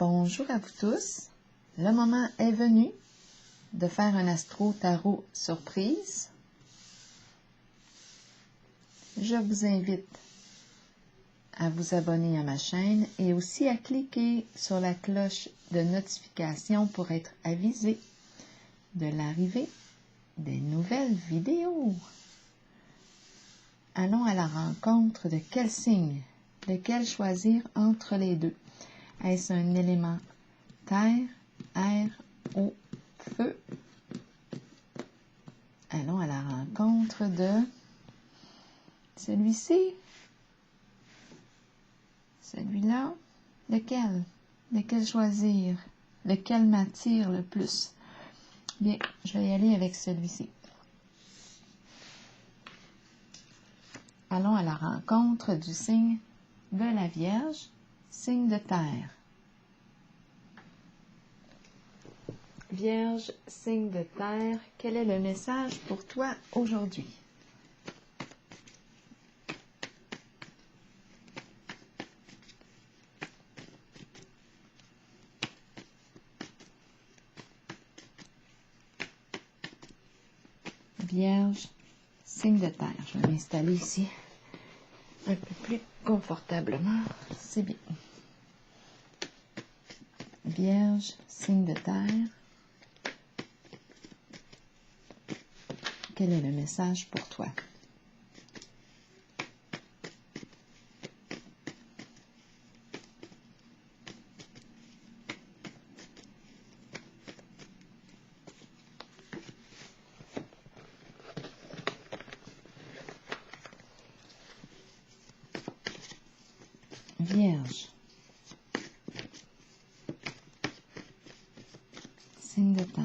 Bonjour à vous tous. Le moment est venu de faire un astro-tarot surprise. Je vous invite à vous abonner à ma chaîne et aussi à cliquer sur la cloche de notification pour être avisé de l'arrivée des nouvelles vidéos. Allons à la rencontre de quel signe, lequel choisir entre les deux. Est-ce un élément terre, air, eau, feu? Allons à la rencontre de celui-ci, celui-là. Lequel? Lequel choisir? Lequel m'attire le plus? Bien, je vais y aller avec celui-ci. Allons à la rencontre du signe de la Vierge, signe de terre. Vierge, signe de terre, quel est le message pour toi aujourd'hui? Vierge, signe de terre. Je vais m'installer ici un peu plus confortablement. C'est bien. Vierge, signe de terre. Quel est le message pour toi? Vierge, signe de terre.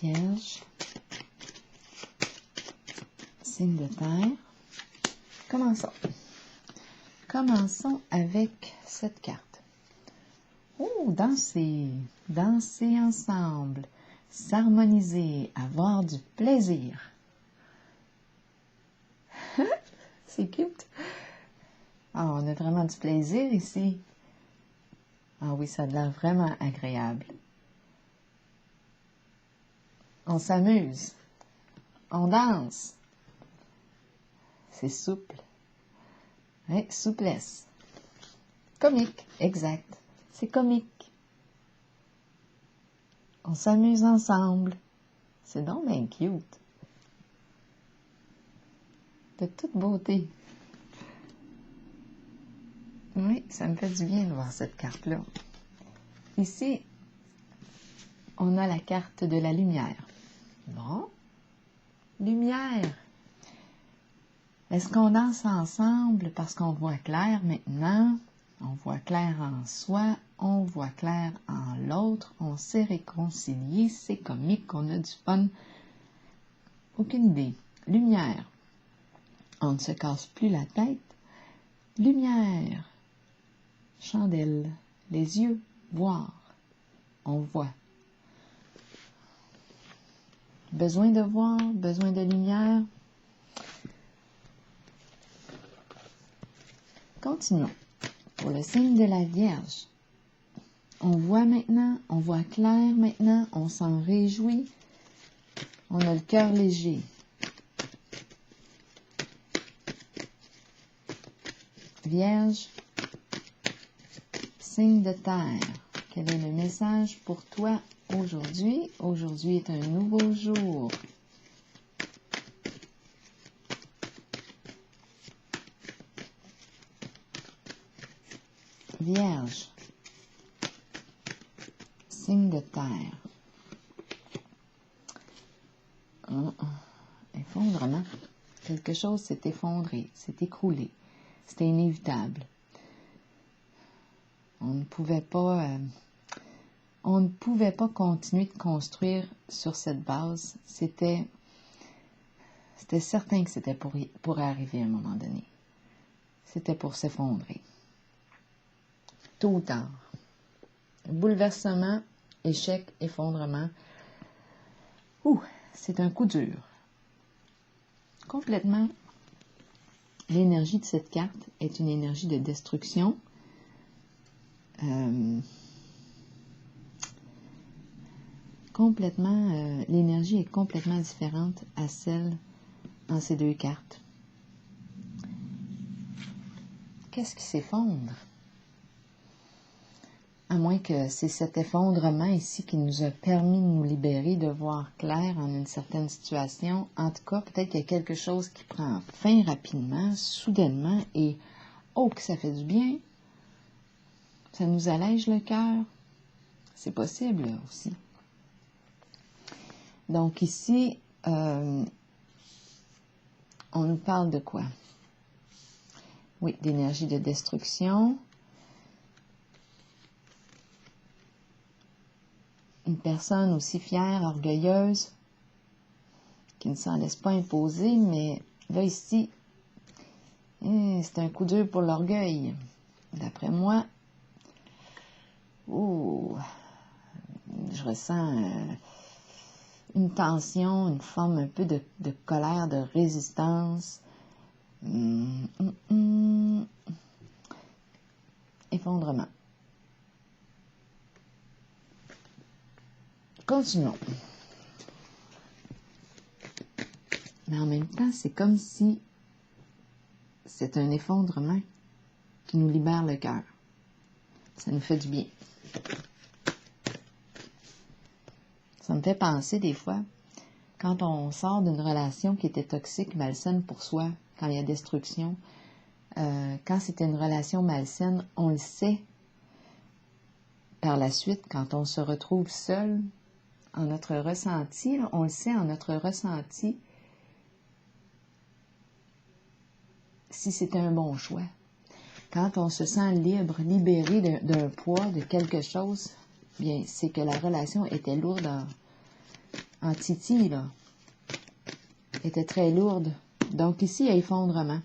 Vierge, signe de terre. Commençons. Commençons avec cette carte. Oh, danser, danser ensemble, s'harmoniser, avoir du plaisir. C'est cute. Ah, on a vraiment du plaisir ici. Ah oui, ça a l'air vraiment agréable. On s'amuse. On danse. C'est souple. Oui, souplesse. Comique, exact. C'est comique. On s'amuse ensemble. C'est donc bien cute. De toute beauté. Oui, ça me fait du bien de voir cette carte-là. Ici, on a la carte de la lumière. Bon. Lumière. Est-ce qu'on danse ensemble parce qu'on voit clair maintenant? On voit clair en soi, on voit clair en l'autre, on s'est réconcilié, c'est comique, on a du fun. Aucune idée. Lumière. On ne se casse plus la tête. Lumière. Chandelle. Les yeux. Voir. On voit. Besoin de voir, besoin de lumière. Continuons. Pour le signe de la Vierge, on voit maintenant, on voit clair maintenant, on s'en réjouit, on a le cœur léger. Vierge, signe de terre, quel est le message pour toi aujourd'hui? Aujourd'hui est un nouveau jour. Vierge, signe de terre. Effondrement. Quelque chose s'est effondré, s'est écroulé. C'était inévitable. On ne pouvait pas continuer de construire sur cette base. C'était certain que c'était pour arriver à un moment donné. C'était pour s'effondrer. tôt ou tard. Bouleversement, échec, effondrement. C'est un coup dur. Complètement, l'énergie de cette carte est une énergie de destruction. L'énergie est complètement différente à celle dans ces deux cartes. Qu'est-ce qui s'effondre? À moins que c'est cet effondrement ici qui nous a permis de nous libérer, de voir clair en une certaine situation. En tout cas, peut-être qu'il y a quelque chose qui prend fin rapidement, soudainement, et que ça fait du bien. Ça nous allège le cœur. C'est possible aussi. Donc ici, on nous parle de quoi? Oui, d'énergie de destruction. Une personne aussi fière, orgueilleuse, qui ne s'en laisse pas imposer, mais là, ici, c'est un coup dur pour l'orgueil. D'après moi, je ressens une tension, une forme un peu de colère, de résistance. Effondrement. Continuons. Mais en même temps, c'est comme si c'est un effondrement qui nous libère le cœur. Ça nous fait du bien. Ça me fait penser des fois, quand on sort d'une relation qui était toxique, malsaine pour soi, quand il y a destruction, quand c'était une relation malsaine, on le sait par la suite, quand on se retrouve seul, en notre ressenti, on le sait en notre ressenti, si c'était un bon choix. Quand on se sent libre, libéré d'un poids, de quelque chose, bien, c'est que la relation était lourde en titi, là. Était très lourde. Donc ici, il y a effondrement.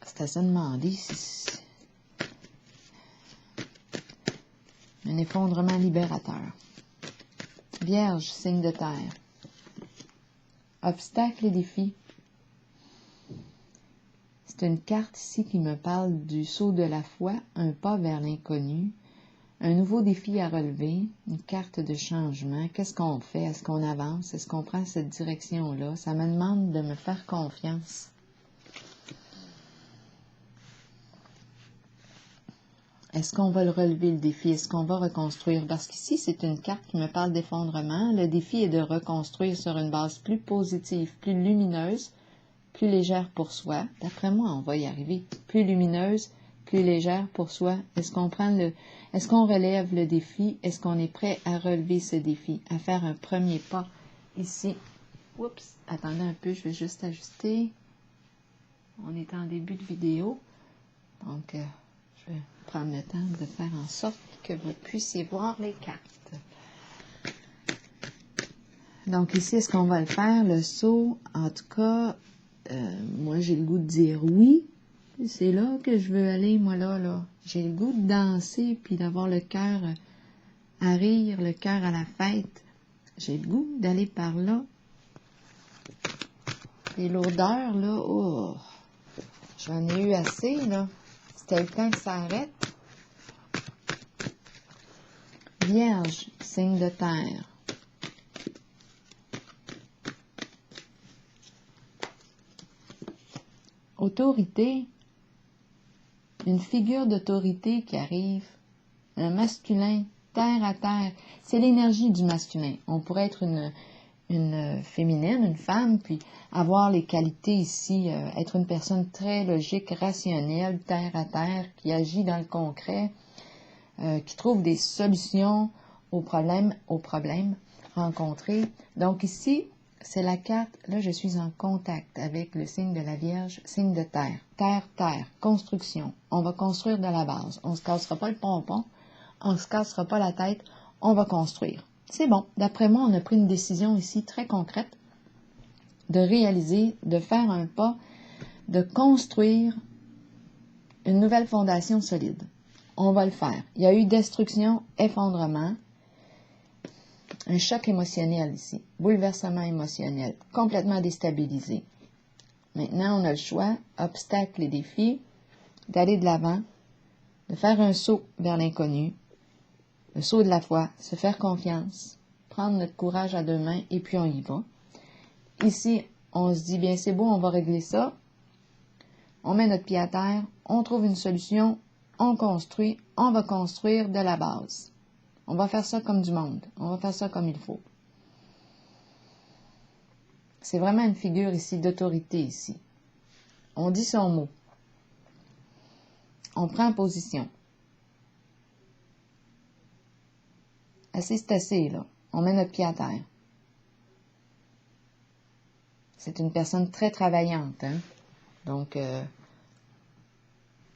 C'est à se demander si un effondrement libérateur. Vierge, signe de terre. Obstacles et défis. C'est une carte ici qui me parle du saut de la foi, un pas vers l'inconnu, un nouveau défi à relever, une carte de changement. Qu'est-ce qu'on fait? Est-ce qu'on avance? Est-ce qu'on prend cette direction-là? Ça me demande de me faire confiance. Est-ce qu'on va le relever, le défi? Est-ce qu'on va reconstruire? Parce qu'ici, c'est une carte qui me parle d'effondrement. Le défi est de reconstruire sur une base plus positive, plus lumineuse, plus légère pour soi. D'après moi, on va y arriver. Plus lumineuse, plus légère pour soi. Est-ce qu'on relève le défi? Est-ce qu'on est prêt à relever ce défi? À faire un premier pas ici. Oups, attendez un peu, je vais juste ajuster. On est en début de vidéo. Donc, je vais prendre le temps de faire en sorte que vous puissiez voir les cartes. Donc ici, est-ce qu'on va le faire, le saut? En tout cas, moi j'ai le goût de dire oui. C'est là que je veux aller, moi là. J'ai le goût de danser, puis d'avoir le cœur à rire, le cœur à la fête. J'ai le goût d'aller par là. Et l'odeur, là, j'en ai eu assez, là. C'était le temps que ça arrête. Vierge, signe de terre. Autorité, une figure d'autorité qui arrive, un masculin, terre à terre. C'est l'énergie du masculin. On pourrait être une féminine, une femme, puis avoir les qualités ici, être une personne très logique, rationnelle, terre à terre, qui agit dans le concret, qui trouve des solutions aux problèmes rencontrés. Donc ici, c'est la carte, là je suis en contact avec le signe de la Vierge, signe de terre. Terre, terre, construction. On va construire de la base. On ne se cassera pas le pompon, on ne se cassera pas la tête, on va construire. C'est bon. D'après moi, on a pris une décision ici très concrète de réaliser, de faire un pas de construire une nouvelle fondation solide. On va le faire. Il y a eu destruction, effondrement, un choc émotionnel ici, bouleversement émotionnel, complètement déstabilisé. Maintenant, on a le choix, obstacles et défis, d'aller de l'avant, de faire un saut vers l'inconnu, le saut de la foi, se faire confiance, prendre notre courage à deux mains et puis on y va. Ici, on se dit, bien c'est beau, on va régler ça. On met notre pied à terre, on trouve une solution, on construit, on va construire de la base. On va faire ça comme du monde, on va faire ça comme il faut. C'est vraiment une figure ici d'autorité ici. On dit son mot. On prend position. Assez, c'est assez, là. On met notre pied à terre. C'est une personne très travaillante, hein? Donc,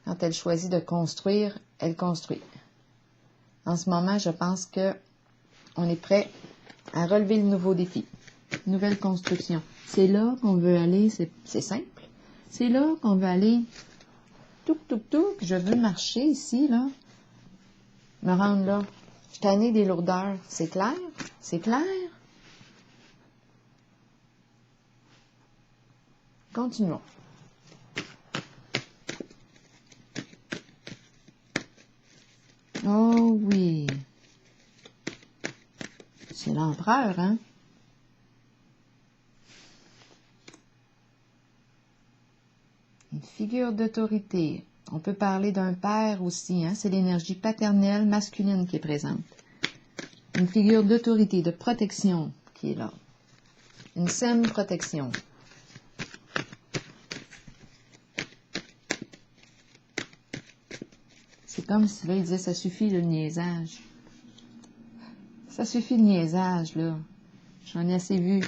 quand elle choisit de construire, elle construit. En ce moment, je pense que on est prêt à relever le nouveau défi. Nouvelle construction. C'est là qu'on veut aller, c'est simple. C'est là qu'on veut aller. Touc, touc, touc. Je veux marcher ici, là. Me rendre là. Je suis tannée des lourdeurs. C'est clair? C'est clair? Continuons. Oh oui. C'est l'empereur, hein? Une figure d'autorité. On peut parler d'un père aussi, hein? C'est l'énergie paternelle masculine qui est présente. Une figure d'autorité, de protection qui est là. Une saine protection. C'est comme si là, il disait, ça suffit le niaisage. Ça suffit le niaisage, là. J'en ai assez vu.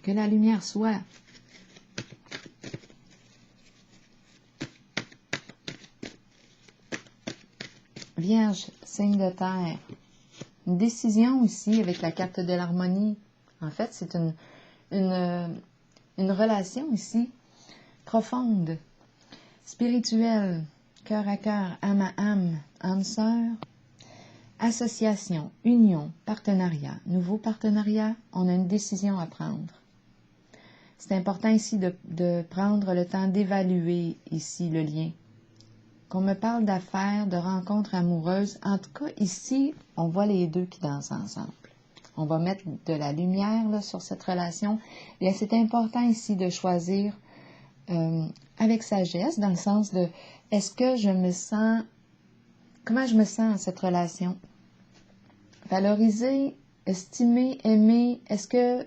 Que la lumière soit. Vierge, signe de terre. Une décision ici avec la carte de l'harmonie. En fait, c'est une relation ici profonde, spirituelle, cœur à cœur, âme à âme, âme sœur, association, union, partenariat. Nouveau partenariat, on a une décision à prendre. C'est important ici de prendre le temps d'évaluer ici le lien. Qu'on me parle d'affaires, de rencontres amoureuses, en tout cas ici, on voit les deux qui dansent ensemble. On va mettre de la lumière là, sur cette relation. Et c'est important ici de choisir avec sagesse, dans le sens de est-ce que je me sens, comment je me sens dans cette relation? Valoriser, estimer, aimer, est-ce que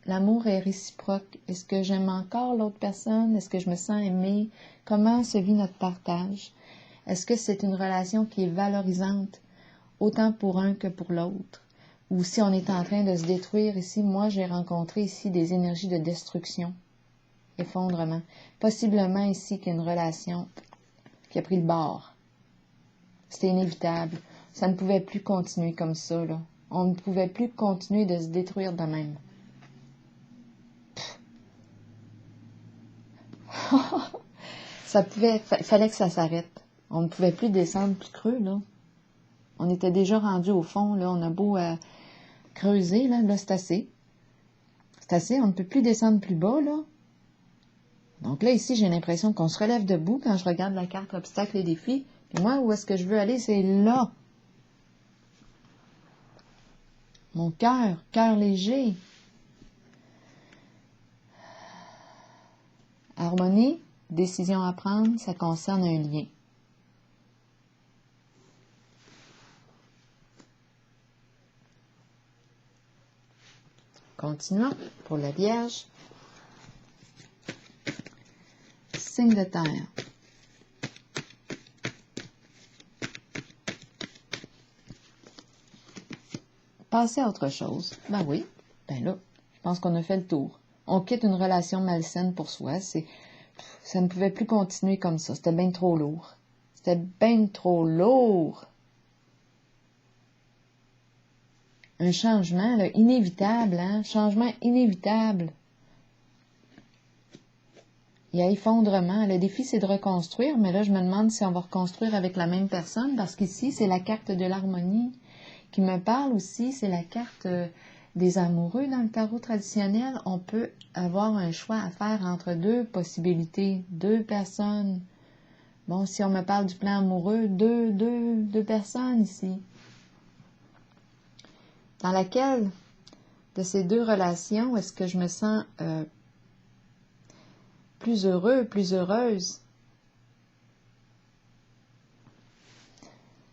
l'amour est réciproque? Est-ce que j'aime encore l'autre personne? Est-ce que je me sens aimée? Comment se vit notre partage? Est-ce que c'est une relation qui est valorisante, autant pour un que pour l'autre? Ou si on est en train de se détruire ici, moi j'ai rencontré ici des énergies de destruction, effondrement. Possiblement ici qu'il y a une relation qui a pris le bord. C'était inévitable. Ça ne pouvait plus continuer comme ça, là. On ne pouvait plus continuer de se détruire de même. Fallait que ça s'arrête. On ne pouvait plus descendre plus creux, là. On était déjà rendu au fond, là. On a beau creuser, là c'est assez. C'est assez, on ne peut plus descendre plus bas, là. Donc là, ici, j'ai l'impression qu'on se relève debout quand je regarde la carte obstacles et défis. Et moi, où est-ce que je veux aller? C'est là. Mon cœur léger. Harmonie, décision à prendre, ça concerne un lien. Continuons pour la Vierge. Signe de terre. Passer à autre chose. Ben oui, ben là, je pense qu'on a fait le tour. On quitte une relation malsaine pour soi. Ça ne pouvait plus continuer comme ça. C'était bien trop lourd. C'était bien trop lourd. Un changement là, inévitable, hein? Changement inévitable. Il y a effondrement. Le défi, c'est de reconstruire, mais là, je me demande si on va reconstruire avec la même personne, parce qu'ici, c'est la carte de l'harmonie qui me parle aussi. C'est la carte des amoureux dans le tarot traditionnel. On peut avoir un choix à faire entre deux possibilités, deux personnes. Bon, si on me parle du plan amoureux, deux personnes ici. Dans laquelle de ces deux relations est-ce que je me sens plus heureux, plus heureuse?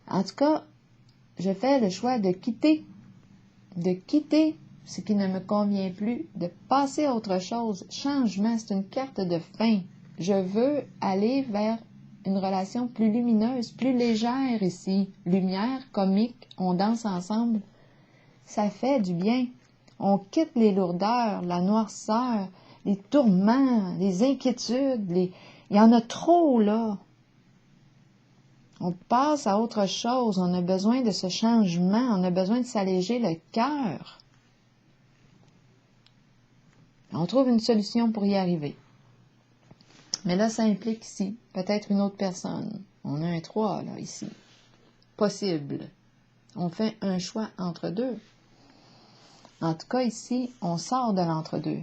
En tout cas, je fais le choix de quitter ce qui ne me convient plus, de passer à autre chose. Changement, c'est une carte de fin. Je veux aller vers une relation plus lumineuse, plus légère ici. Lumière, comique, on danse ensemble. Ça fait du bien. On quitte les lourdeurs, la noirceur, les tourments, les inquiétudes. Il y en a trop, là. On passe à autre chose. On a besoin de ce changement. On a besoin de s'alléger le cœur. On trouve une solution pour y arriver. Mais là, ça implique ici, peut-être une autre personne. On a un 3, là, ici. Possible. On fait un choix entre deux. En tout cas, ici, on sort de l'entre-deux.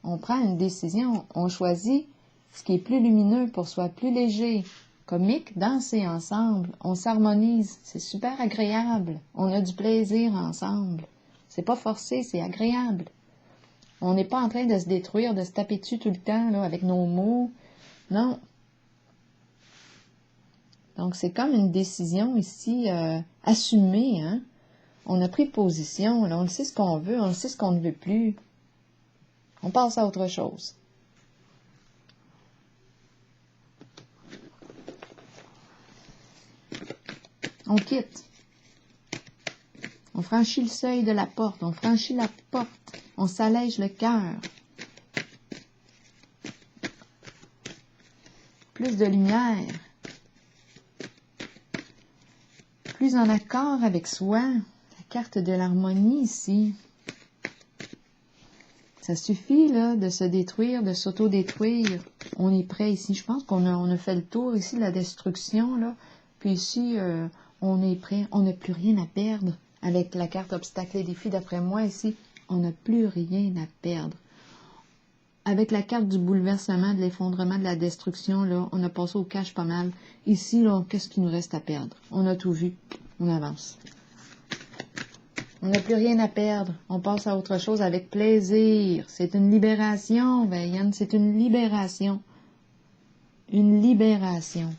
On prend une décision. On choisit ce qui est plus lumineux pour soi, plus léger. Comique, danser ensemble. On s'harmonise. C'est super agréable. On a du plaisir ensemble. C'est pas forcé, c'est agréable. On n'est pas en train de se détruire, de se taper dessus tout le temps, là, avec nos mots. Non. Donc, c'est comme une décision ici assumée, hein. On a pris position, là, on sait ce qu'on veut, on sait ce qu'on ne veut plus. On passe à autre chose. On quitte. On franchit le seuil de la porte, on franchit la porte, on s'allège le cœur. Plus de lumière. Plus en accord avec soi. La carte de l'harmonie ici. Ça suffit là de se détruire, de s'auto-détruire. On est prêt ici. Je pense qu'on a fait le tour ici de la destruction, là. Puis ici, on est prêt. On n'a plus rien à perdre. Avec la carte obstacle et défi, d'après moi, ici, on n'a plus rien à perdre. Avec la carte du bouleversement, de l'effondrement, de la destruction, là, on a passé au cash pas mal. Ici, là, qu'est-ce qu'il nous reste à perdre? On a tout vu. On avance. On n'a plus rien à perdre. On passe à autre chose avec plaisir. C'est une libération, Yann, c'est une libération. Une libération.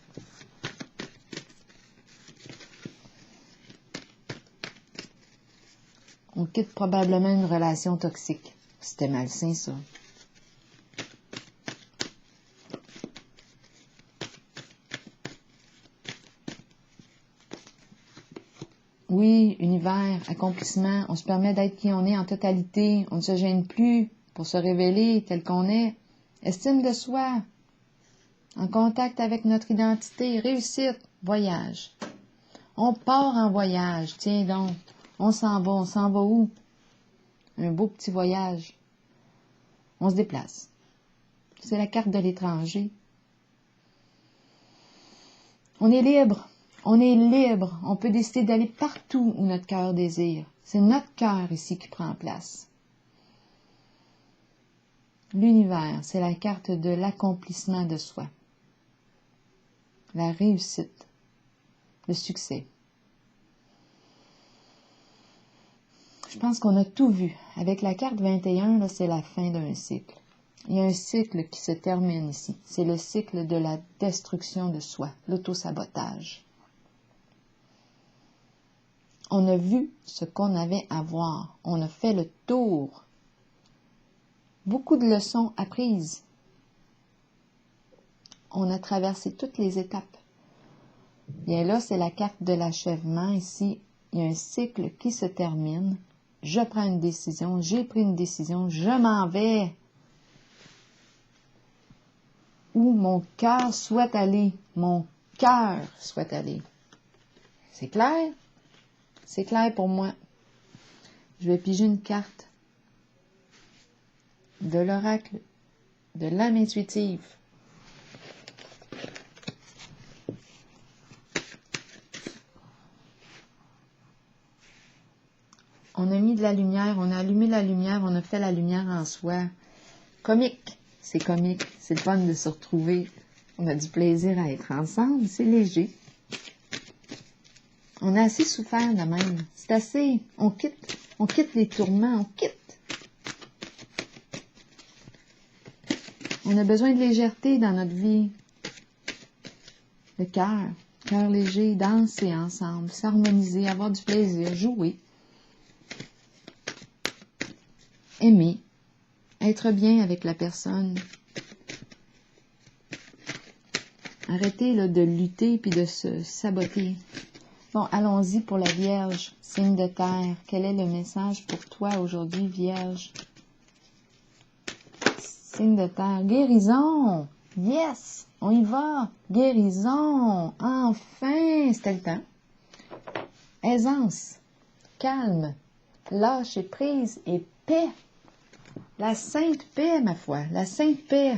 On quitte probablement une relation toxique. C'était malsain, ça. Oui, univers, accomplissement, on se permet d'être qui on est en totalité, on ne se gêne plus pour se révéler tel qu'on est. Estime de soi, en contact avec notre identité, réussite, voyage. On part en voyage, tiens donc, on s'en va où? Un beau petit voyage. On se déplace. C'est la carte de l'étranger. On est libre. On est libre. On peut décider d'aller partout où notre cœur désire. C'est notre cœur ici qui prend place. L'univers, c'est la carte de l'accomplissement de soi. La réussite. Le succès. Je pense qu'on a tout vu. Avec la carte 21, là, c'est la fin d'un cycle. Il y a un cycle qui se termine ici. C'est le cycle de la destruction de soi, l'autosabotage. On a vu ce qu'on avait à voir. On a fait le tour. Beaucoup de leçons apprises. On a traversé toutes les étapes. Bien là, c'est la carte de l'achèvement. Ici, il y a un cycle qui se termine. Je prends une décision, j'ai pris une décision, je m'en vais où mon cœur souhaite aller. Mon cœur souhaite aller. C'est clair? C'est clair pour moi. Je vais piger une carte de l'oracle de l'âme intuitive. On a mis de la lumière, on a allumé la lumière, on a fait la lumière en soi. Comique, c'est le fun de se retrouver. On a du plaisir à être ensemble, c'est léger. On a assez souffert de même. C'est assez, on quitte les tourments, on quitte. On a besoin de légèreté dans notre vie. Le cœur léger, danser ensemble, s'harmoniser, avoir du plaisir, jouer. Aimer, être bien avec la personne. Arrêtez là, de lutter puis de se saboter. Bon, allons-y pour la Vierge, signe de terre. Quel est le message pour toi aujourd'hui, Vierge? Signe de terre. Guérison! Yes! On y va! Guérison! Enfin! C'était le temps. Aisance, calme, lâche et prise et paix. La sainte paix, ma foi, la sainte paix.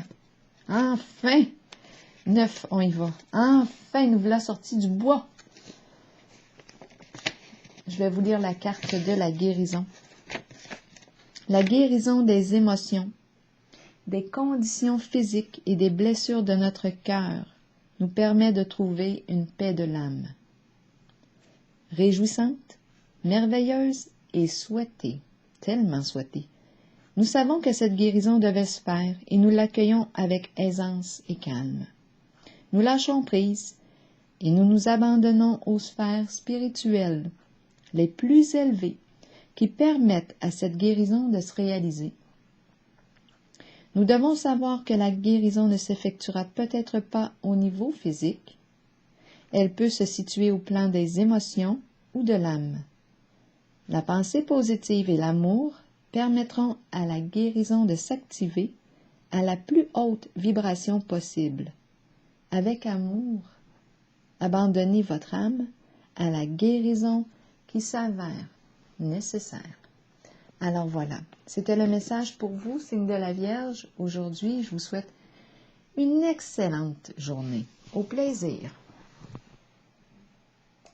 Enfin! 9, on y va. Enfin, nous voilà sortis du bois. Je vais vous lire la carte de la guérison. La guérison des émotions, des conditions physiques et des blessures de notre cœur nous permet de trouver une paix de l'âme. Réjouissante, merveilleuse et souhaitée, tellement souhaitée. Nous savons que cette guérison devait se faire et nous l'accueillons avec aisance et calme. Nous lâchons prise et nous nous abandonnons aux sphères spirituelles les plus élevées qui permettent à cette guérison de se réaliser. Nous devons savoir que la guérison ne s'effectuera peut-être pas au niveau physique. Elle peut se situer au plan des émotions ou de l'âme. La pensée positive et l'amour permettront à la guérison de s'activer à la plus haute vibration possible. Avec amour, abandonnez votre âme à la guérison qui s'avère nécessaire. Alors voilà, c'était le message pour vous, signe de la Vierge. Aujourd'hui, je vous souhaite une excellente journée. Au plaisir!